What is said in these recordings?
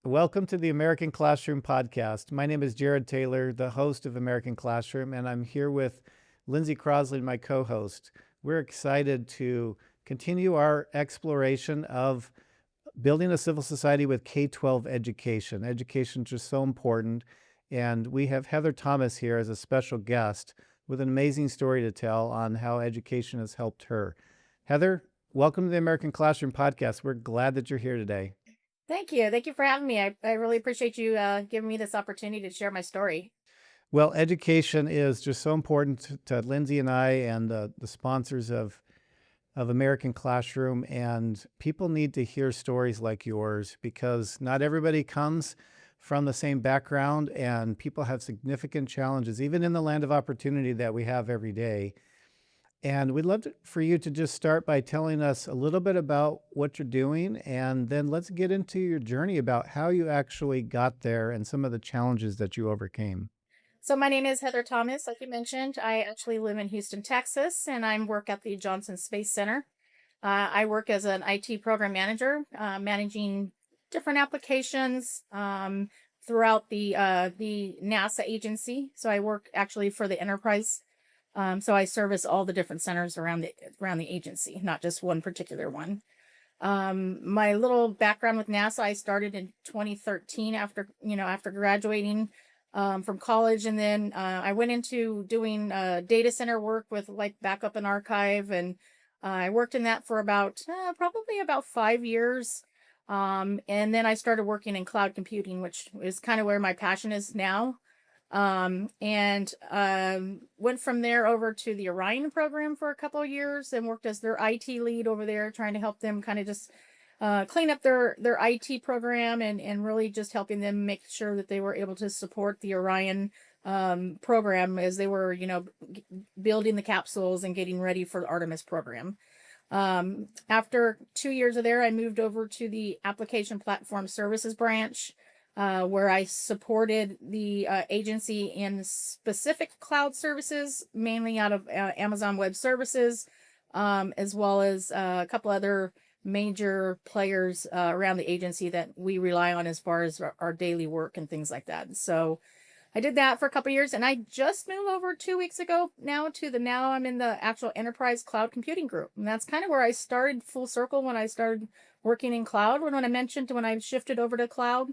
Welcome to the American Classroom podcast. My name is Jared Taylor, the host of American Classroom, and I'm here with Lindsay Crosley, my co-host. We're excited to continue our exploration of building a civil society with K-12 education. Education is just so important, and we have Heather Thomas here as a special guest with an amazing story to tell on how education has helped her. Heather, welcome to the American Classroom podcast. We're glad that you're here today. Thank you. Thank you for having me. I really appreciate you giving me this opportunity to share my story. Well, education is just so important to Lindsay and I and the sponsors of American Classroom. And people need to hear stories like yours because not everybody comes from the same background and people have significant challenges, even in the land of opportunity that we have every day. And we'd love for you to just start by telling us a little bit about what you're doing, and then let's get into your journey about how you actually got there and some of the challenges that you overcame. So my name is Heather Thomas. Like you mentioned, I actually live in Houston, Texas, and I work at the Johnson Space Center. I work as an IT program manager, managing different applications throughout the NASA agency. So I work actually for the enterprise. So I service all the different centers around the agency, not just one particular one. My little background with NASA, I started in 2013 after graduating from college. And then I went into doing data center work with like backup and archive. And I worked in that for probably about 5 years. And then I started working in cloud computing, which is kind of where my passion is now. And went from there over to the Orion program for a couple of years and worked as their IT lead over there, trying to help them kind of just clean up their IT program and really just helping them make sure that they were able to support the Orion program as they were, building the capsules and getting ready for the Artemis program. After 2 years of there, I moved over to the application platform services branch, where I supported the agency in specific cloud services, mainly out of Amazon Web Services, as well as a couple other major players around the agency that we rely on as far as our daily work and things like that. So I did that for a couple years, and I just moved over 2 weeks ago now I'm in the actual enterprise cloud computing group. And that's kind of where I started full circle when I started working in cloud. When I mentioned when I shifted over to cloud,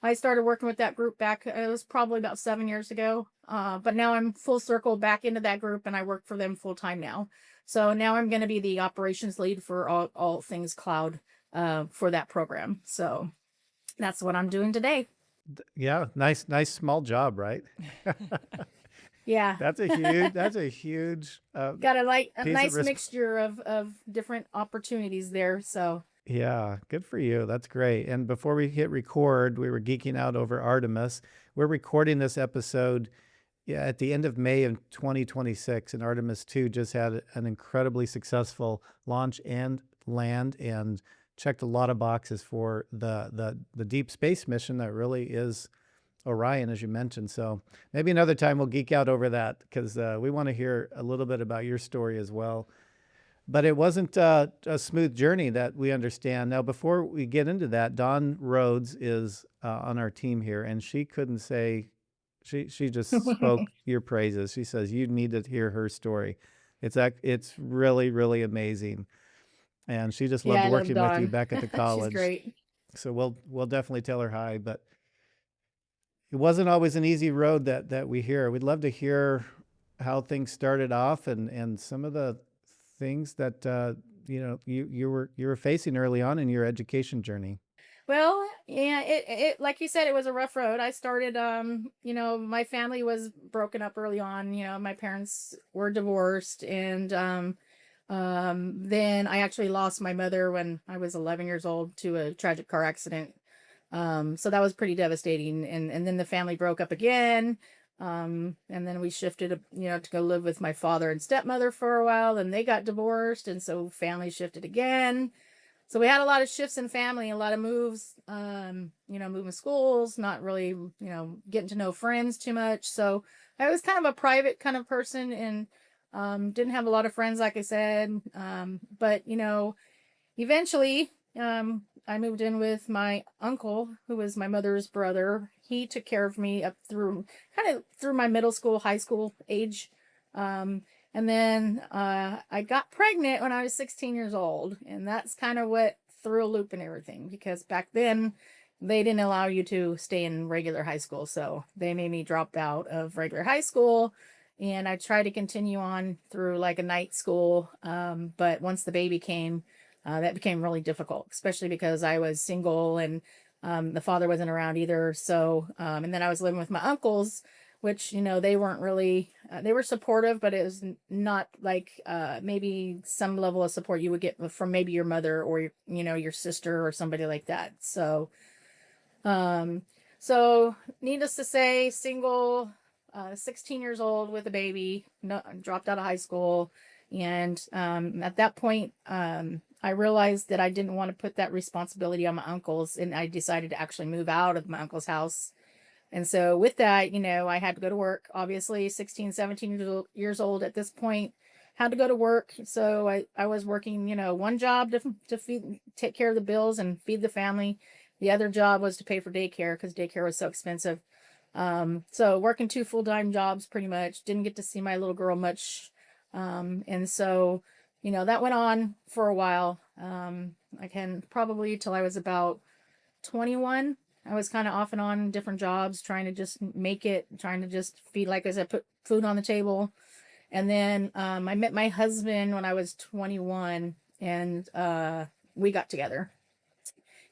I started working with that group back, it was probably about 7 years ago. But now I'm full circle back into that group and I work for them full time now. So now I'm going to be the operations lead for all things cloud for that program. So that's what I'm doing today. Yeah, nice small job, right? Yeah. That's a huge Got a piece of nice risk. mixture of different opportunities there. So Yeah, good for you. That's great. And before we hit record, we were geeking out over Artemis. We're recording this episode at the end of May of 2026, and Artemis 2 just had an incredibly successful launch and land and checked a lot of boxes for the deep space mission that really is Orion, as you mentioned. So maybe another time we'll geek out over that because we want to hear a little bit about your story as well. But it wasn't a smooth journey that we understand. Now, before we get into that, Dawn Rhodes is on our team here, and she couldn't say, she just spoke your praises. She says, you need to hear her story. It's really, really amazing. And she just yeah, loved I love working with you Dawn. back at the She's college. great. So we'll definitely tell her hi, but it wasn't always an easy road that we hear. We'd love to hear how things started off and some of the things that you were facing early on in your education journey. Well, yeah, it like you said, it was a rough road. I started, my family was broken up early on. My parents were divorced, and then I actually lost my mother when I was 11 years old to a tragic car accident. So that was pretty devastating. And then the family broke up again. And then we shifted, to go live with my father and stepmother for a while, and they got divorced, and so family shifted again. So we had a lot of shifts in family, a lot of moves, moving schools, not really, getting to know friends too much. So I was kind of a private kind of person and didn't have a lot of friends, like I said. But eventually, I moved in with my uncle, who was my mother's brother. He took care of me up through kind of through my middle school, high school age. Um, and then I got pregnant when I was 16 years old. And that's kind of what threw a loop and everything, because back then they didn't allow you to stay in regular high school. So they made me drop out of regular high school. And I tried to continue on through like a night school. But once the baby came, that became really difficult, especially because I was single and the father wasn't around either. So, and then I was living with my uncles, which, they weren't really, they were supportive, but it was not like maybe some level of support you would get from maybe your mother or, your sister or somebody like that. Um, so needless to say, single, 16 years old with a baby, no, dropped out of high school. And at that point, I realized that I didn't want to put that responsibility on my uncles, and I decided to actually move out of my uncle's house. And so with that, I had to go to work. Obviously, 16, 17 years old at this point, had to go to work. So I was working, one job to take care of the bills and feed the family. The other job was to pay for daycare because daycare was so expensive. So working two full-time jobs pretty much, didn't get to see my little girl much. And so, that went on for a while. I can probably till I was about 21. I was kind of off and on different jobs, trying to just make it, trying to just feed, like I said, put food on the table. And then I met my husband when I was 21, and we got together.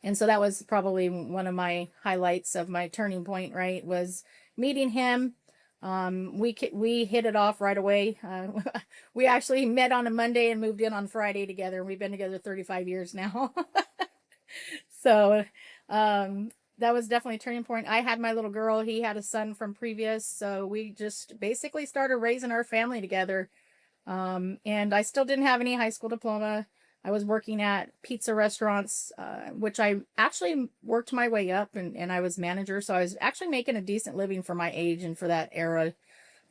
And so that was probably one of my highlights of my turning point, right? Was meeting him. We hit it off right away. We actually met on a Monday and moved in on Friday together. We've been together 35 years now. So that was definitely a turning point. I had my little girl. He had a son from previous. So we just basically started raising our family together. And I still didn't have any high school diploma. I was working at pizza restaurants, which I actually worked my way up, and I was manager. So I was actually making a decent living for my age and for that era,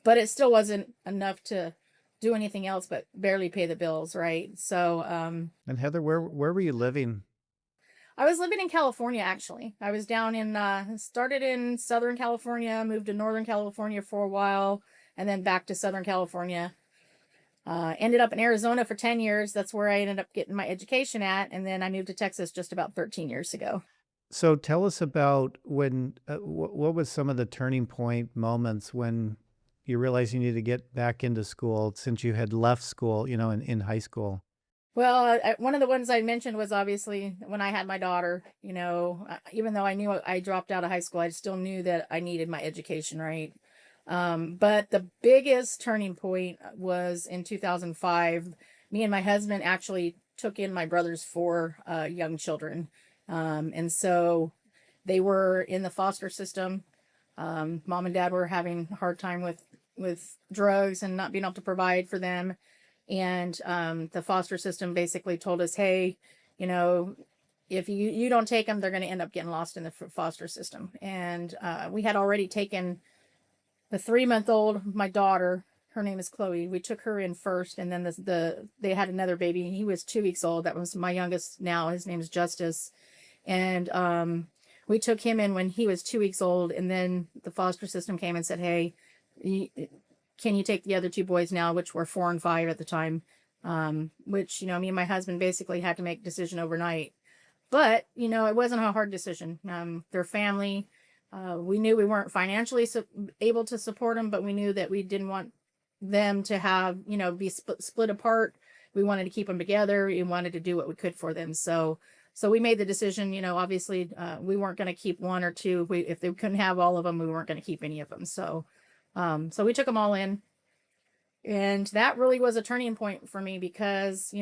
but it still wasn't enough to do anything else but barely pay the bills. Right. So, And Heather, where were you living? I was living in California, actually. I was down in, started in Southern California, moved to Northern California for a while, and then back to Southern California. Ended up in Arizona for 10 years. That's where I ended up getting my education at. And then I moved to Texas just about 13 years ago. So tell us about when, what was some of the turning point moments when you realized you needed to get back into school since you had left school, in high school? Well, one of the ones I mentioned was obviously when I had my daughter. Even though I knew I dropped out of high school, I still knew that I needed my education, right? But the biggest turning point was in 2005. Me and my husband actually took in my brother's four young children. And so they were in the foster system. Mom and dad were having a hard time with drugs and not being able to provide for them. And the foster system basically told us, hey, you know, if you don't take them, they're going to end up getting lost in the foster system. And we had already taken the 3-month old, my daughter. Her name is Chloe. We took her in first, and then they had another baby. He was 2 weeks old. That was my youngest now. His name is Justice. And we took him in when he was 2 weeks old, and then the foster system came and said, hey, can you take the other two boys now, which were 4 and 5 at the time? Which, me and my husband basically had to make a decision overnight. But, it wasn't a hard decision. Their family, we knew we weren't financially able to support them, but we knew that we didn't want them to have, be split apart. We wanted to keep them together. We wanted to do what we could for them. So we made the decision, obviously, we weren't going to keep one or two. If they couldn't have all of them, we weren't going to keep any of them. So we took them all in. And that really was a turning point for me because,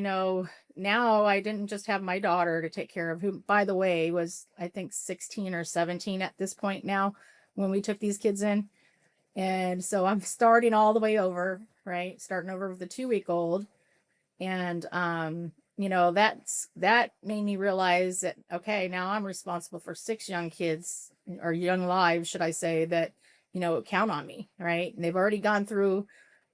now I didn't just have my daughter to take care of, who, by the way, was, I think, 16 or 17 at this point now when we took these kids in. And so I'm starting all the way over, right? Starting over with the 2-week-old. And, that made me realize that, okay, now I'm responsible for 6 young kids, or young lives, should I say, that, count on me, right? And they've already gone through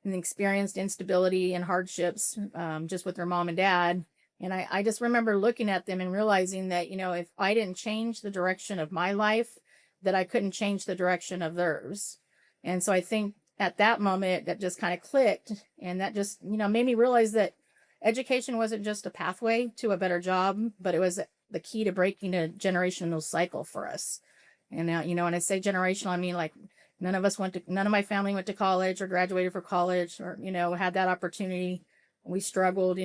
and experienced instability and hardships, just with their mom and dad. And I just remember looking at them and realizing that, if I didn't change the direction of my life, that I couldn't change the direction of theirs. And so I think at that moment that just kind of clicked, and that just, made me realize that education wasn't just a pathway to a better job, but it was the key to breaking a generational cycle for us. And now, when I say generational, I mean like none of my family went to college or graduated for college or, had that opportunity. We struggled,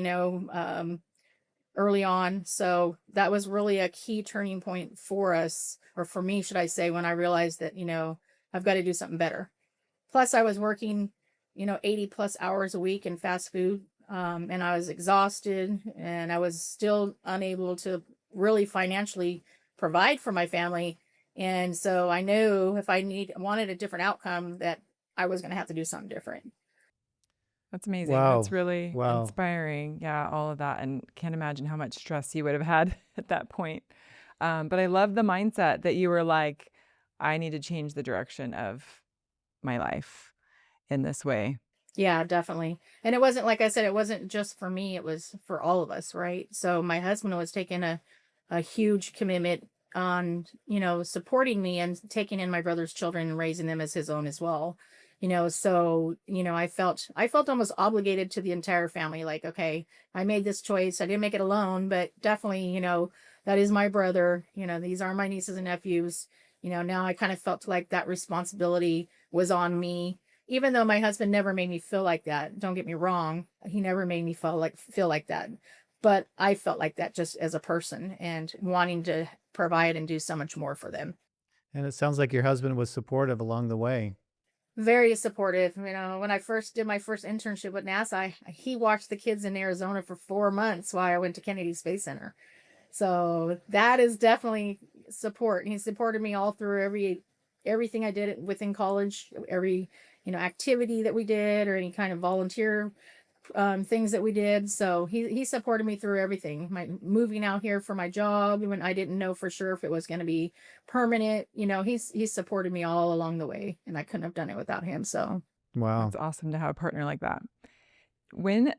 early on. So that was really a key turning point for us, or for me, should I say, when I realized that, I've got to do something better. Plus, I was working, 80 plus hours a week in fast food. And I was exhausted, and I was still unable to really financially provide for my family. And so I knew if I wanted a different outcome, that I was going to have to do something different. That's amazing. That's Wow. really Wow. inspiring. Yeah, all of that. And can't imagine how much stress you would have had at that point. But I love the mindset that you were like, I need to change the direction of my life in this way. Yeah, definitely. And it wasn't, like I said, it wasn't just for me, it was for all of us, right? So my husband was taking a huge commitment on, supporting me and taking in my brother's children and raising them as his own as well. So, I felt almost obligated to the entire family. Like, okay, I made this choice. I didn't make it alone, but definitely, that is my brother. These are my nieces and nephews. Now I kind of felt like that responsibility was on me, even though my husband never made me feel like that. Don't get me wrong. He never made me feel like that. But I felt like that just as a person and wanting to provide and do so much more for them. And it sounds like your husband was supportive along the way. Very supportive. When I first did my first internship with NASA, he watched the kids in Arizona for 4 months while I went to Kennedy Space Center. So that is definitely support. He supported me all through everything I did within college, every activity that we did or any kind of volunteer things that we did. So he supported me through everything. My moving out here for my job when I didn't know for sure if it was going to be permanent. He's supported me all along the way, and I couldn't have done it without him. So Wow. That's awesome to have a partner like that. When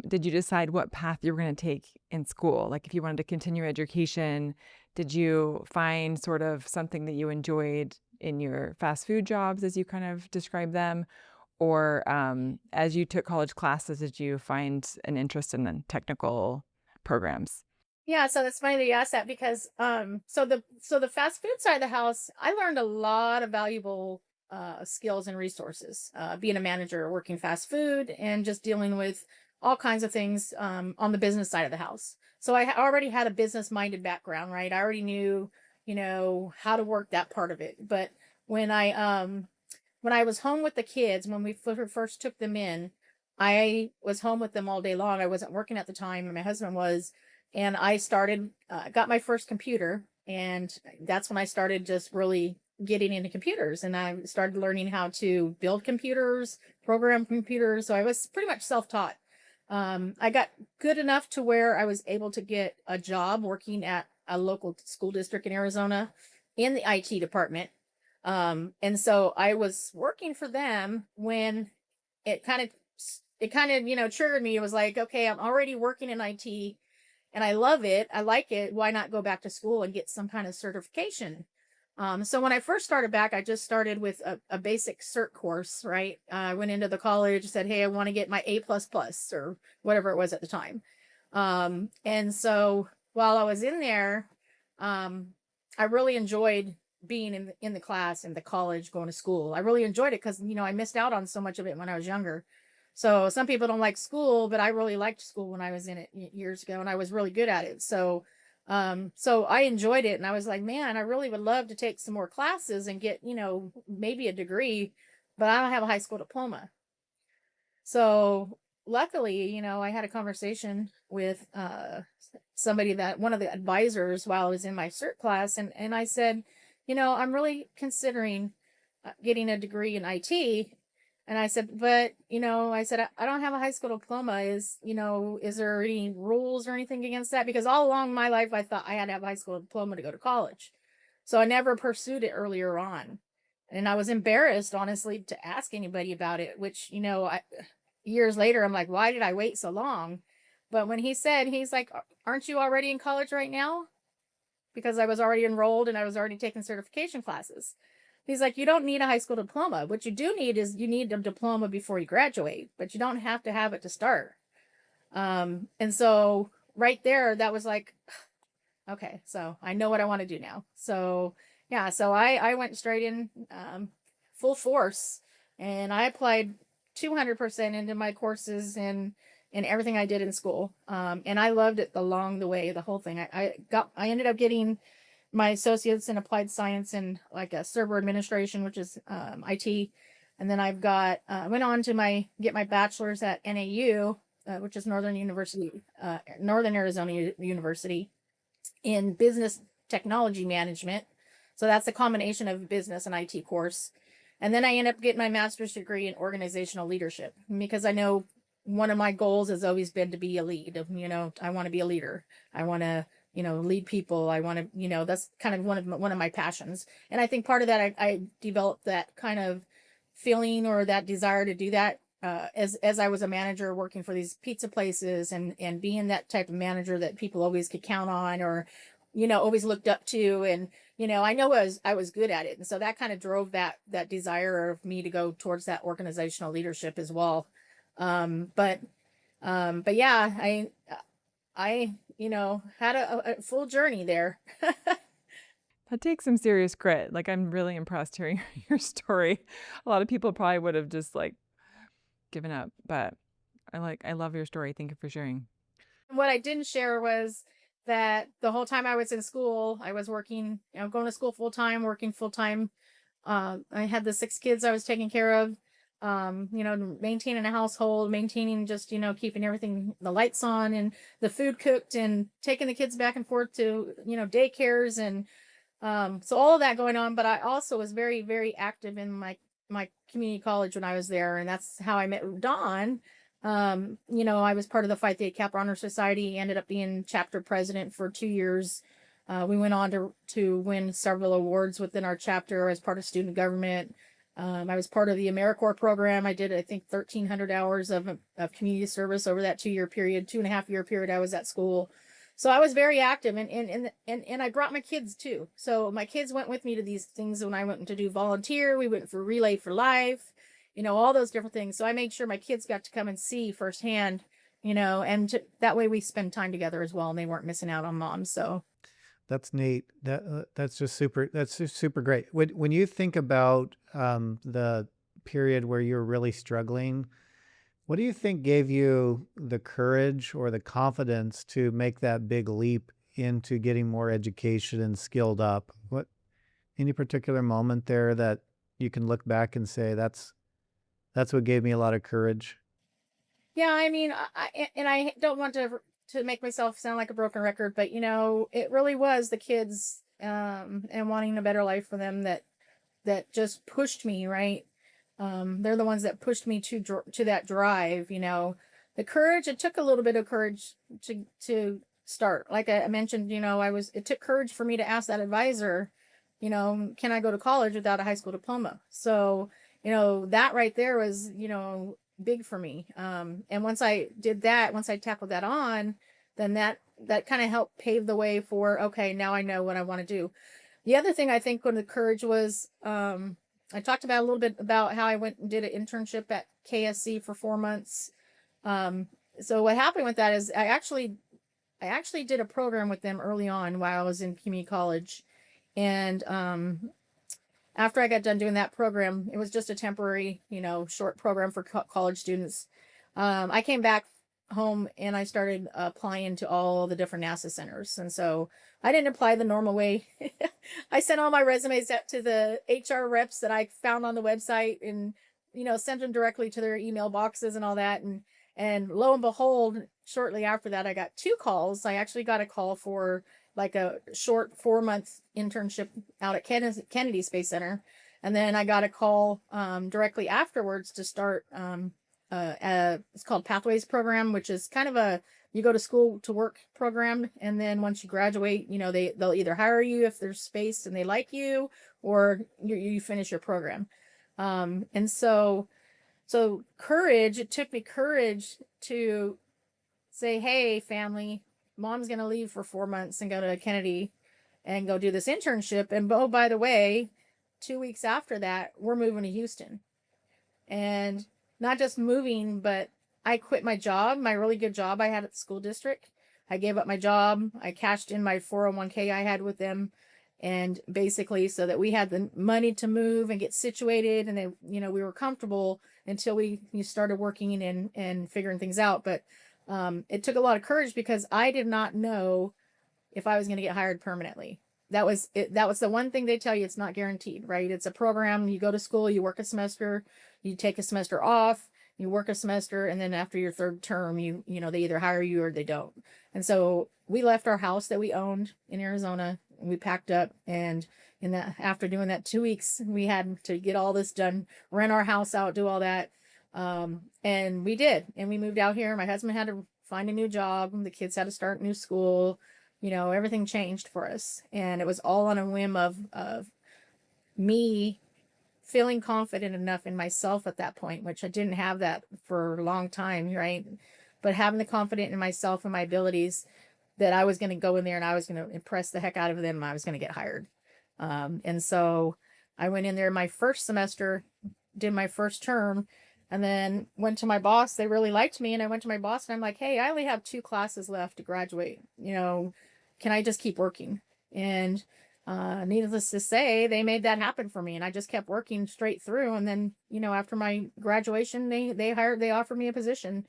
did you decide what path you were going to take in school? Like if you wanted to continue education, did you find sort of something that you enjoyed in your fast food jobs as you kind of described them? Or as you took college classes, did you find an interest in the technical programs? yeah, so that's funny that you asked that because so the fast food side of the house, I learned a lot of valuable skills and resources. Being a manager, working fast food, and just dealing with all kinds of things on the business side of the house. So already had a business minded background, right? I already knew, how to work that part of it. But when I um when I was home with the kids, when we first took them in, I was home with them all day long. I wasn't working at the time, and my husband was. And I got my first computer, and that's when I started just really getting into computers. And I started learning how to build computers, program computers. So I was pretty much self taught. I got good enough to where I was able to get a job working at a local school district in Arizona in the IT department. And so I was working for them when it kind of triggered me. It was like, okay, I'm already working in IT and I love it. I like it. Why not go back to school and get some kind of certification? So when I first started back, I just started with a basic cert course, right? I went into the college, said, hey, I want to get my A plus plus or whatever it was at the time. And so while I was in there, um, I really enjoyed being in the class in the college, going to school. I really enjoyed it because I missed out on so much of it when I was younger. So some people don't like school, but I really liked school when I was in it years ago, and I was really good at it. So I enjoyed it, and I was like, man, I really would love to take some more classes and get, maybe a degree, but I don't have a high school diploma. So luckily, I had a conversation with somebody, that one of the advisors, while I was in my cert class, and I said, I'm really considering getting a degree in IT. And I said, but I said, I don't have a high school diploma. Is there any rules or anything against that? Because all along my life, I thought I had to have a high school diploma to go to college. So I never pursued it earlier on. And I was embarrassed, honestly, to ask anybody about it, which, years later, I'm like, why did I wait so long? But when he said, he's like, aren't you already in college right now? Because I was already enrolled and I was already taking certification classes. He's like, you don't need a high school diploma. What you do need is you need a diploma before you graduate, but you don't have to have it to start. And so right there, that was like, okay, so I know what I want to do now. So yeah, so I went straight in, full force, and I applied 200% into my courses and everything I did in school. And I loved it along the way, the whole thing. I ended up getting my associates in applied science and like a server administration, which is IT. And then went on to get my bachelor's at NAU, which is Northern Arizona University, in business technology management. So that's a combination of business and IT course. And then I ended up getting my master's degree in organizational leadership, because I know one of my goals has always been to be a lead. I want to be a leader. I want to, lead people. I want to, that's kind of one of my passions. And I think part of that, I developed that kind of feeling or that desire to do that, as I was a manager working for these pizza places, and being that type of manager that people always could count on, or, always looked up to. And, I know I was good at it. And so that kind of drove that desire of me to go towards that organizational leadership as well. But yeah, I, had a full journey there. That takes some serious grit. Like, I'm really impressed hearing your story. A lot of people probably would have just like given up, but I love your story. Thank you for sharing. What I didn't share was that the whole time I was in school, I was working, going to school full time, working full time. I had the 6 kids I was taking care of, maintaining a household, maintaining just, keeping everything, the lights on and the food cooked, and taking the kids back and forth to, daycares. And so all of that going on. But I also was very, very active in my community college when I was there. And that's how I met Dawn. I was part of the Phi Theta Kappa Honor Society, ended up being chapter president for 2 years. We went on to win several awards within our chapter as part of student government. I was part of the AmeriCorps program. I did, I think, 1,300 hours of community service over that 2-year period, 2.5-year period I was at school. So I was very active, and I brought my kids too. So my kids went with me to these things when I went to do volunteer. We went for Relay for Life, all those different things. So I made sure my kids got to come and see firsthand, that way we spend time together as well, and they weren't missing out on mom. So That's neat. That's just super. That's just super great. When you think about the period where you're really struggling, what do you think gave you the courage or the confidence to make that big leap into getting more education and skilled up? What any particular moment there that you can look back and say that's what gave me a lot of courage? yeah, I mean, I don't want to make myself sound like a broken record, but it really was the kids, and wanting a better life for them that just pushed me, right. They're the ones that pushed me to that drive. The courage. It took a little bit of courage to start. Like I mentioned, it took courage for me to ask that advisor, can I go to college without a high school diploma? So, that right there was, big for me. And once I tackled that on, then that kind of helped pave the way for, okay, now I know what I want to do. The other thing I think when the courage was, I talked about a little bit about how I went and did an internship at KSC for 4 months. So what happened with that is I actually did a program with them early on while I was in community college. And after I got done doing that program, it was just a temporary, short program for college students. I came back home and I started applying to all the different NASA centers. And so I didn't apply the normal way. I sent all my resumes out to the HR reps that I found on the website, and, sent them directly to their email boxes and all that. And lo and behold, shortly after that, I got 2 calls. I actually got a call for like a short 4-month internship out at Kennedy Space Center. And then I got a call directly afterwards to start it's called Pathways program, which is kind of you go to school to work program. And then once you graduate, they'll either hire you if there's space and they like you, or you finish your program. And so courage, it took me courage to say, hey, family, mom's going to leave for 4 months and go to Kennedy and go do this internship. And oh, by the way, 2 weeks after that, we're moving to Houston. And not just moving, but I quit my job, my really good job I had at the school district. I gave up my job. I cashed in my 401k I had with them. And basically, so that we had the money to move and get situated, and then, we were comfortable until we started working and figuring things out. But it took a lot of courage because I did not know if I was going to get hired permanently. That was it. That was the one thing they tell you. It's not guaranteed, right? It's a program. You go to school, you work a semester, you take a semester off, you work a semester, and then after your third term, they either hire you or they don't. And so we left our house that we owned in Arizona. And we packed up, and after doing that 2 weeks, we had to get all this done, rent our house out, do all that. And we did, and we moved out here. My husband had to find a new job. The kids had to start new school. Everything changed for us. And it was all on a whim of me feeling confident enough in myself at that point, which I didn't have that for a long time, right? But having the confidence in myself and my abilities that I was going to go in there and I was going to impress the heck out of them. I was going to get hired. And so I went in there my first semester, did my first term, and then went to my boss. They really liked me. And I went to my boss and I'm like, hey, I only have 2 classes left to graduate. Can I just keep working? And needless to say, they made that happen for me. And I just kept working straight through. And then, after my graduation, they offered me a position.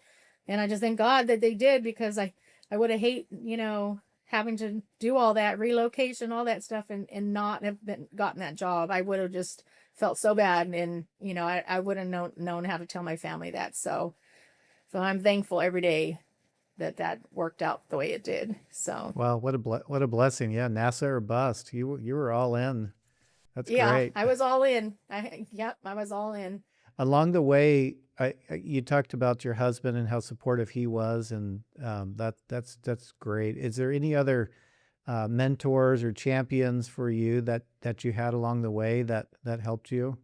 And I just thank God that they did, because I would have hate, having to do all that relocation, all that stuff, and not have gotten that job. I would have just felt so bad. And, I wouldn't have known how to tell my family that. So I'm thankful every day that worked out the way it did. So Well, what a blessing. Yeah, NASA or bust. You were all in. That's yeah, great. I was all in. Yep, I was all in. Along the way, you talked about your husband and how supportive he was, and that's great. Is there any other mentors or champions for you that you had along the way that helped you?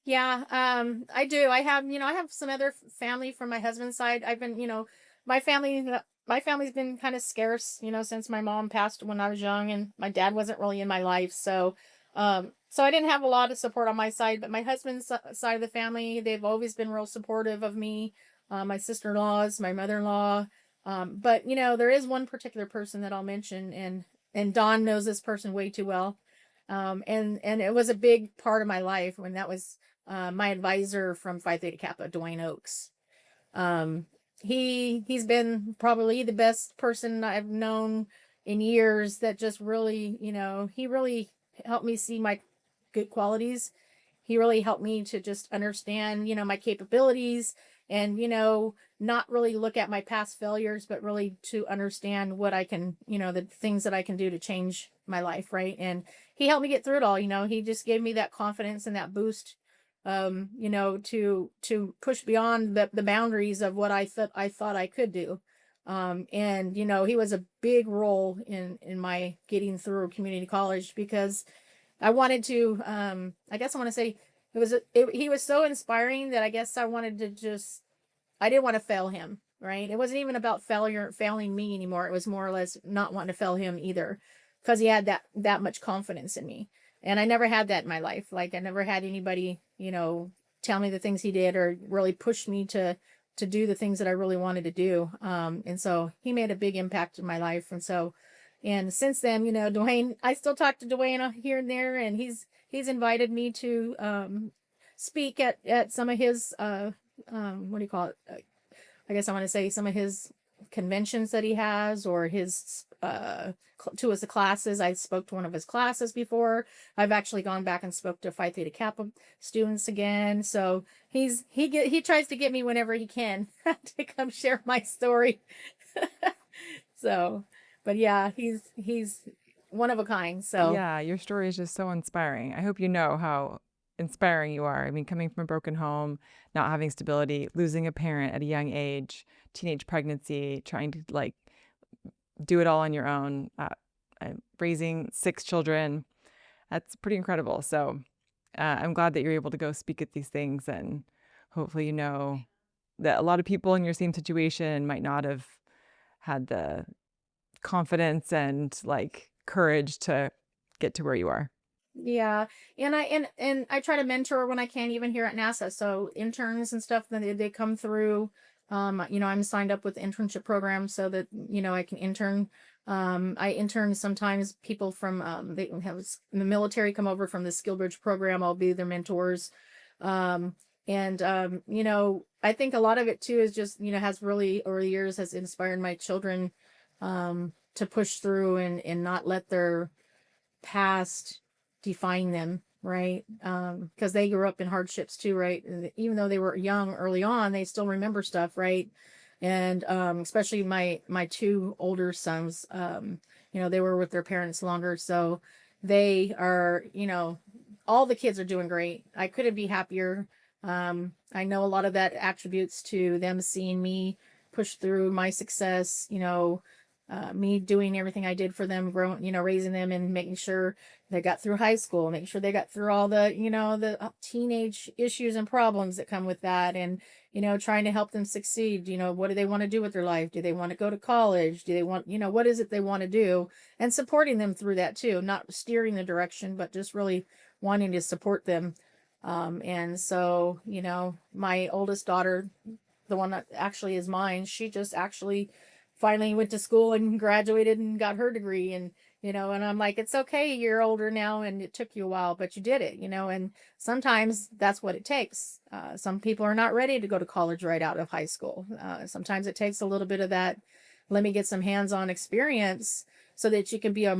Yeah, I do. I have some other family from my husband's side. I've been, my family, my family's been kind of scarce, since my mom passed when I was young, and my dad wasn't really in my life. So I didn't have a lot of support on my side, but my husband's side of the family, they've always been real supportive of me. My sister-in-laws, my mother-in-law. But there is one particular person that I'll mention, and Dawn knows this person way too well. And it was a big part of my life when that was my advisor from Phi Theta Kappa, Dwayne Oakes. Um, he's been probably the best person I've known in years, that just really, he really helped me see my good qualities. He really helped me to just understand, my capabilities, and, not really look at my past failures, but really to understand what I can, the things that I can do to change my life. Right. And he helped me get through it all. He just gave me that confidence and that boost, to push beyond the boundaries of what I thought I could do. And, he was a big role in my getting through community college, because I wanted to, I guess I want to say he was so inspiring that I guess I didn't want to fail him, right? It wasn't even about failing me anymore. It was more or less not wanting to fail him either, because he had that much confidence in me. And I never had that in my life. Like, I never had anybody, tell me the things he did, or really push me to do the things that I really wanted to do. And so he made a big impact in my life. And since then, Dwayne, I still talk to Dwayne here and there, and he's invited me to speak at some of his what do you call it? I guess I want to say some of his conventions that he has, or his to his classes. I spoke to one of his classes before. I've actually gone back and spoke to Phi Theta Kappa students again. So he tries to get me whenever he can to come share my story. So, but yeah, he's one of a kind. So Yeah, your story is just so inspiring. I hope you know how inspiring you are. I mean, coming from a broken home, not having stability, losing a parent at a young age, teenage pregnancy, trying to do it all on your own, raising 6 children. That's pretty incredible. So I'm glad that you're able to go speak at these things, and hopefully that a lot of people in your same situation might not have had the confidence and like courage to get to where you are. Yeah, and I try to mentor when I can, even here at NASA. So interns and stuff, then they come through. I'm signed up with the internship program so that I can intern. I intern sometimes people from they have the military come over from the Skill Bridge program. I'll be their mentors. And I think a lot of it too is just has really over the years has inspired my children to push through and not let their past define them, right? Because they grew up in hardships too, right? And even though they were young early on, they still remember stuff, right? And especially my two older sons, they were with their parents longer, so they are, all the kids are doing great. I couldn't be happier. I know a lot of that attributes to them seeing me push through my success, me doing everything I did for them, growing, raising them and making sure they got through high school, making sure they got through all the, the teenage issues and problems that come with that. And, trying to help them succeed. What do they want to do with their life? Do they want to go to college? Do they want, what is it they want to do? And supporting them through that too, not steering the direction, but just really wanting to support them. And so, my oldest daughter, the one that actually is mine, she just actually finally went to school and graduated and got her degree. And and I'm like, it's okay, you're older now and it took you a while, but you did it. And sometimes that's what it takes. Some people are not ready to go to college right out of high school. Sometimes it takes a little bit of that, let me get some hands-on experience so that you can be a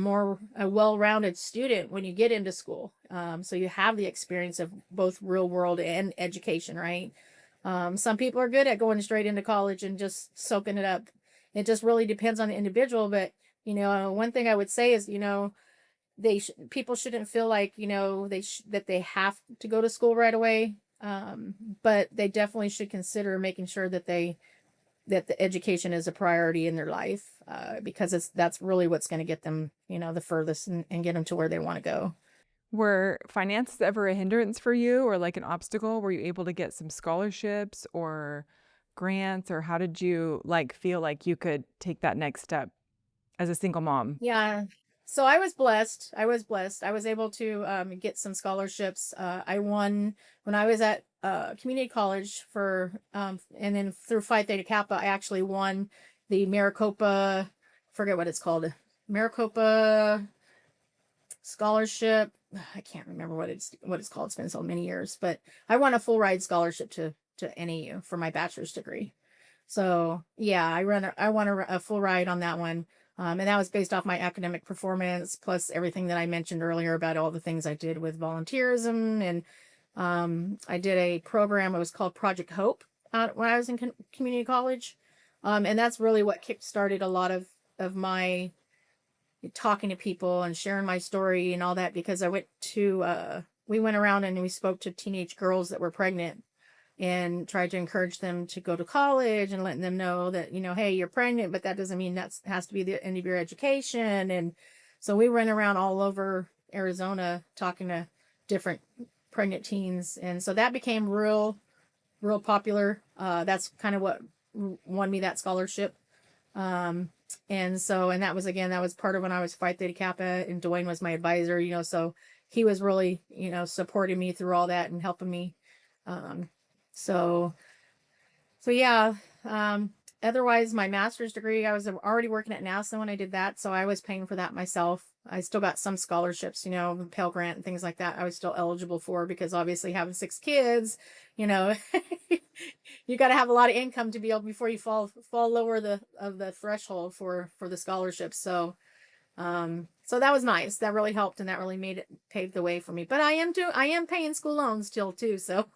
well-rounded student when you get into school. So you have the experience of both real world and education, right? Some people are good at going straight into college and just soaking it up. It just really depends on the individual. But, one thing I would say is, people shouldn't feel like, that they have to go to school right away. But they definitely should consider making sure that that the education is a priority in their life, because that's really what's going to get them, the furthest and get them to where they want to go. Were finances ever a hindrance for you or like an obstacle? Were you able to get some scholarships or grants, or how did you like feel like you could take that next step as a single mom? Yeah. So I was blessed. I was blessed. I was able to get some scholarships. I won when I was at community college and then through Phi Theta Kappa, I actually won the Maricopa, forget what it's called, Maricopa scholarship. I can't remember what it's called. It's been so many years, but I won a full ride scholarship to NAU for my bachelor's degree. So yeah, I won a full ride on that one. And that was based off my academic performance, plus everything that I mentioned earlier about all the things I did with volunteerism. And I did a program, it was called Project Hope, when I was in community college. And that's really what kickstarted a lot of my talking to people and sharing my story and all that, because we went around and we spoke to teenage girls that were pregnant and tried to encourage them to go to college and letting them know that, hey, you're pregnant, but that doesn't mean that has to be the end of your education. And so we went around all over Arizona talking to different pregnant teens. And so that became real popular. That's kind of what won me that scholarship. And that was part of when I was Phi Theta Kappa and Dwayne was my advisor, so he was really, supporting me through all that and helping me. Um, so, so yeah, otherwise my master's degree, I was already working at NASA when I did that. So I was paying for that myself. I still got some scholarships, Pell Grant and things like that. I was still eligible for, because obviously having 6 kids, you know, you got to have a lot of income to be able before you fall lower of the threshold for the scholarship. So so that was nice. That really helped, and that really paved the way for me. But I am paying school loans still too. So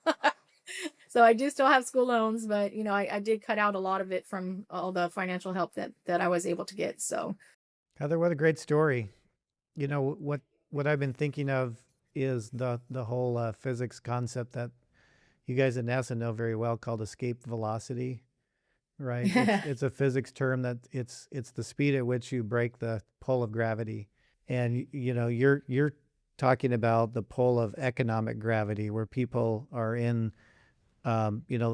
so I do still have school loans, but I did cut out a lot of it from all the financial help that I was able to get. So Heather, what a great story. What I've been thinking of is the whole physics concept that you guys at NASA know very well, called escape velocity, right? It's a physics term that it's the speed at which you break the pull of gravity. And you're talking about the pull of economic gravity, where people are in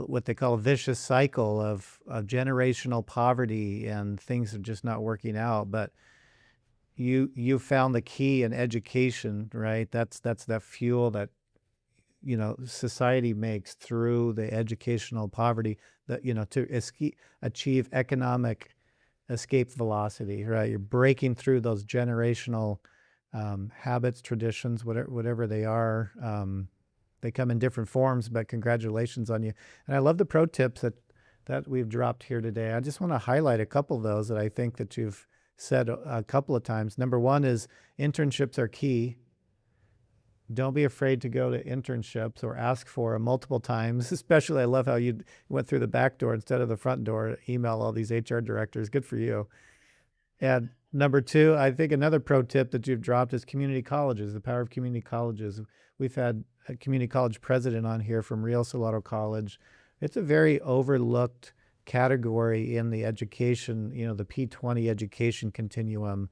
what they call a vicious cycle of generational poverty and things are just not working out. But you found the key in education, right? That's the fuel that society makes through the educational poverty that to achieve economic escape velocity, right? You're breaking through those generational habits, traditions, whatever they are. They come in different forms, but congratulations on you. And I love the pro tips that we've dropped here today. I just want to highlight a couple of those that I think that you've said a couple of times. Number one is internships are key. Don't be afraid to go to internships or ask for them multiple times. Especially, I love how you went through the back door instead of the front door, email all these HR directors. Good for you. And number two, I think another pro tip that you've dropped is community colleges, the power of community colleges. We've had a community college president on here from Rio Salado College. It's a very overlooked category in the education, the P20 education continuum.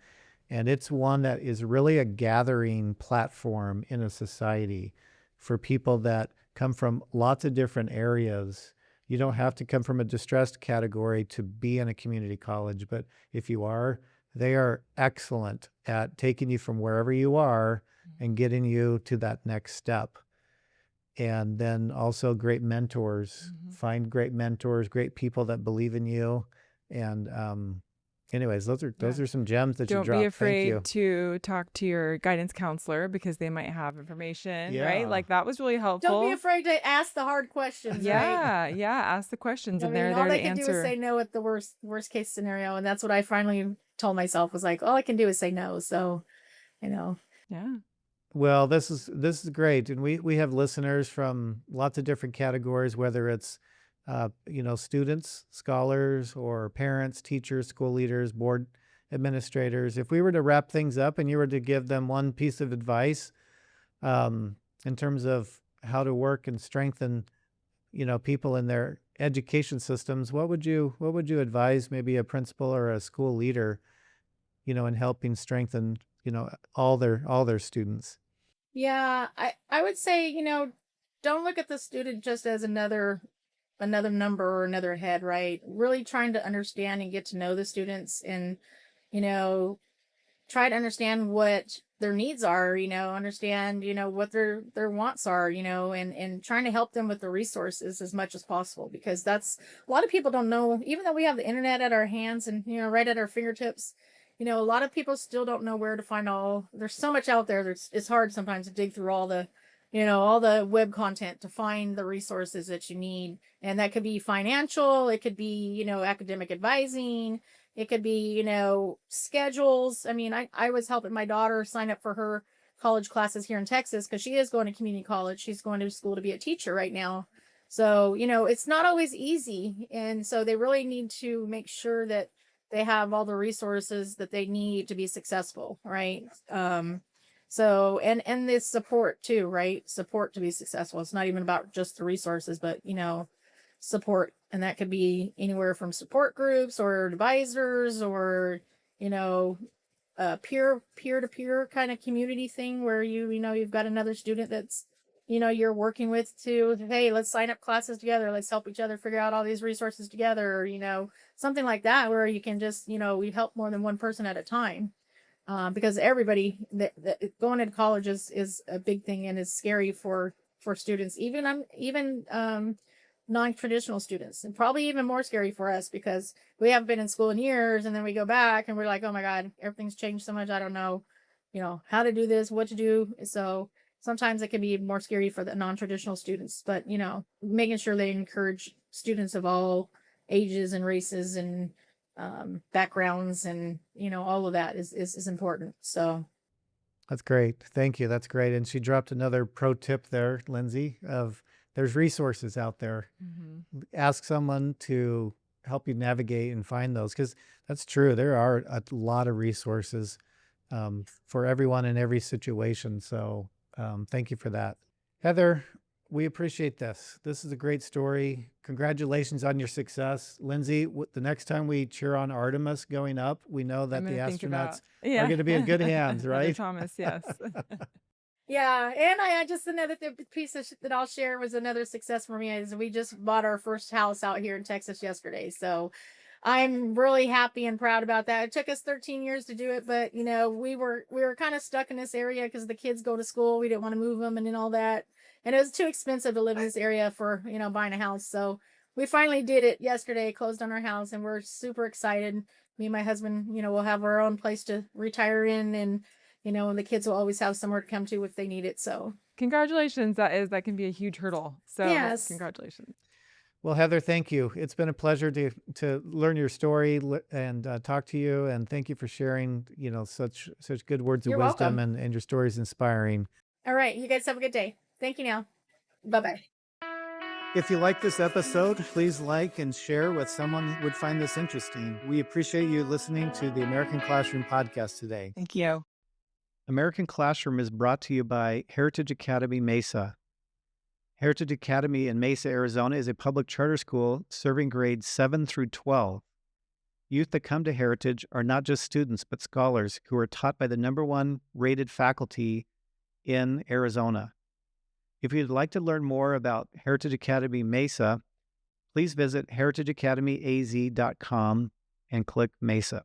And it's one that is really a gathering platform in a society for people that come from lots of different areas. You don't have to come from a distressed category to be in a community college, but if you are, they are excellent at taking you from wherever you are and getting you to that next step. And then also great mentors. Find great mentors, great people that believe in you. And anyways, those are some gems that you Don't dropped. be Thank you. afraid to talk to your guidance counselor because they might have information, right? Yeah. Like that was really helpful. Don't be afraid to ask the hard questions, right? Yeah, ask the questions I and mean, they're all there they to can do is answer. say no at the worst case scenario, and that's what I finally told myself was like, all I can do is say no. So, Yeah. Well, this is great, and we have listeners from lots of different categories, whether it's students, scholars, or parents, teachers, school leaders, board administrators. If we were to wrap things up and you were to give them one piece of advice in terms of how to work and strengthen people in their education systems, what would you advise maybe a principal or a school leader in helping strengthen all their students? yeah, I would say, don't look at the student just as another number or another head, right? Really trying to understand and get to know the students and, you know, try to understand what their needs are, understand, what their wants are, and trying to help them with the resources as much as possible, because that's a lot of people don't know, even though we have the internet at our hands and, right at our fingertips, a lot of people still don't know where to find there's so much out there. It's hard sometimes to dig through all the web content to find the resources that you need. And that could be financial, it could be, academic advising, it could be, schedules. I mean, I was helping my daughter sign up for her college classes here in Texas because she is going to community college. She's going to school to be a teacher right now. So, it's not always easy. And so they really need to make sure that they have all the resources that they need to be successful, right? So, and this support too, right? Support to be successful. It's not even about just the resources, but, support. And that could be anywhere from support groups or advisors or, peer-to-peer kind of community thing where you've got another student that's, you're working with to, hey, let's sign up classes together. Let's help each other figure out all these resources together, or, something like that, where you can just, we help more than one person at a time. Because everybody that going into college is a big thing and is scary for students, even non-traditional students, and probably even more scary for us because we haven't been in school in years, and then we go back and we're like, oh my God, everything's changed so much. I don't know, how to do this, what to do. So sometimes it can be more scary for the non-traditional students, but making sure they encourage students of all ages and races and backgrounds and all of that is important. So That's great. Thank you. That's great. And she dropped another pro tip there, Lindsay, of there's resources out there. Ask someone to help you navigate and find those, because that's true. There are a lot of resources for everyone in every situation. So thank you for that. Heather, we appreciate this. This is a great story. Congratulations on your success. Lindsay, the next time we cheer on Artemis going up, we know that the astronauts are going to be in good hands, right? Thomas, yes. Yeah, and I just another piece of that I'll share was another success for me is we just bought our first house out here in Texas yesterday. So I'm really happy and proud about that. It took us 13 years to do it, but we were kind of stuck in this area because the kids go to school. We didn't want to move them and then all that, and it was too expensive to live in this area for buying a house. So we finally did it yesterday. Closed on our house, and we're super excited. Me and my husband, will have our own place to retire in, and the kids will always have somewhere to come to if they need it. So, Congratulations. That can be a huge hurdle. So yes. congratulations. Well, Heather, thank you. It's been a pleasure to learn your story and talk to you. And thank you for sharing, such good words of You're wisdom, welcome. and your story is inspiring. All right. You guys have a good day. Thank you now. Bye bye. If you like this episode, please like and share with someone who would find this interesting. We appreciate you listening to the American Classroom podcast today. Thank you. American Classroom is brought to you by Heritage Academy Mesa. Heritage Academy in Mesa, Arizona is a public charter school serving grades 7 through 12. Youth that come to Heritage are not just students, but scholars who are taught by the #1 rated faculty in Arizona. If you'd like to learn more about Heritage Academy Mesa, please visit heritageacademyaz.com and click Mesa.